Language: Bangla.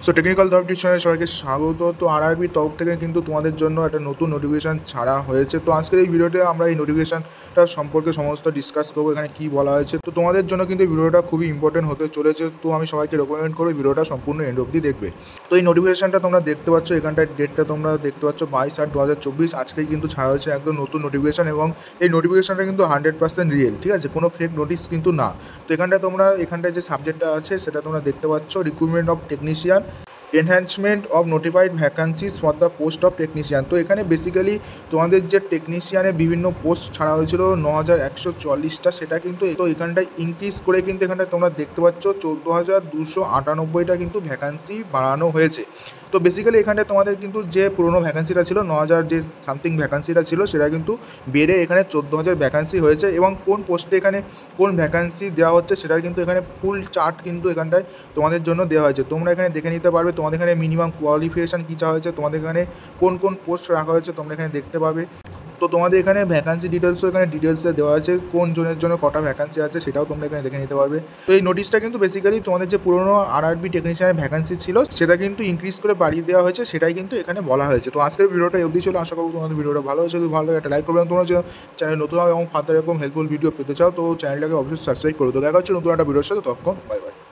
সো টেকনিক্যাল জব টিউশনে সবাইকে স্বাগত। তো আরআরবির তরফ থেকে কিন্তু তোমাদের জন্য একটা নতুন নোটিফিকেশান ছাড়া হয়েছে। তো আজকের এই ভিডিওতে আমরা এই নোটিফিকেশানটা সম্পর্কে সমস্ত ডিসকাস করবো, এখানে কী বলা হয়েছে। তো তোমাদের জন্য কিন্তু ভিডিওটা খুবই ইম্পর্টেন্ট হতে চলেছে। তো আমি সবাইকে রেকমেন্ড করবো ভিডিওটা সম্পূর্ণ এন্ড অবধি দেখবে। তো এই নোটিফিকেশানটা তোমরা দেখতে পাচ্ছ, এখানটায় ডেটটা তোমরা দেখতে পাচ্ছ 22/8/2024। আজকেই কিন্তু ছাড়া হয়েছে একদম নতুন নোটিফিকেশান, এবং এই নোটিফিকেশানটা কিন্তু 100% রিয়েল, ঠিক আছে, কোনো ফেক নোটিস কিন্তু না। তো এখানটায় যে সাবজেক্টটা আছে সেটা তোমরা দেখতে পাচ্ছ, recruitment of technician, enhancement of notified vacancies for the post of technician. তো এখানে বেসিক্যালি তোমাদের যে টেকনিশিয়ানের বিভিন্ন পোস্ট ছাড়া হয়েছিল 9144টা, সেটা কিন্তু তো এখানটায় ইনক্রিজ করে কিন্তু এখানটায় তোমরা দেখতে পাচ্ছ 14,298টা কিন্তু ভ্যাকান্সি বাড়ানো হয়েছে। তো বেসিক্যালি এখানটায় তোমাদের কিন্তু যে পুরোনো ভ্যাকান্সিটা ছিল 9,000 যে সামথিং ভ্যাকান্সিটা ছিল, সেটা কিন্তু বেড়ে এখানে 14,000 ভ্যাকান্সি হয়েছে, এবং কোন পোস্টে এখানে কোন ভ্যাকান্সি দেওয়া হচ্ছে সেটার কিন্তু এখানে ফুল চার্ট কিন্তু এখানটায় তোমাদের জন্য দেওয়া হয়েছে। তোমরা এখানে দেখে নিতে পারবে তোমাদের এখানে মিনিমাম কোয়ালিফিকেশান কী চাওয়া হয়েছে, তোমাদের এখানে কোন কোন পোস্ট রাখা হয়েছে তোমরা এখানে দেখতে পাবে। তো তোমাদের এখানে ভ্যাকান্সি ডিটেলসও এখানে ডিটেলসে দেওয়া আছে, কোন জনের জন্য কটা ভ্যাকান্সি আছে সেটাও তোমরা এখানে দেখে নিতে পারবে। তো এই নোটিশটা কিন্তু বেসিক্যালি তোমাদের যে পুরোনো আরআরবি টেকনিশিয়ানের ভ্যাকান্সি ছিল সেটা কিন্তু ইনক্রিজ করে বাড়িয়ে দেওয়া হয়েছে, সেটাই কিন্তু এখানে বলা হয়েছে। তো আজকের ভিডিওটা অবধি ছিল, আশা করবো তোমাদের ভিডিওটা ভালো হয়েছে। যদি ভালো লাগে একটা লাইক করবে, এবং তোমরা যে চ্যানেল নতুন এবং ফার্দার এরকম হেল্পফুল ভিডিও পেতে চাও তো চ্যানেলটাকে অবশ্যই সাবস্ক্রাইব করো। তো দেখা হচ্ছে নতুন একটা ভিডিওর সাথে, তখন বাই বাই।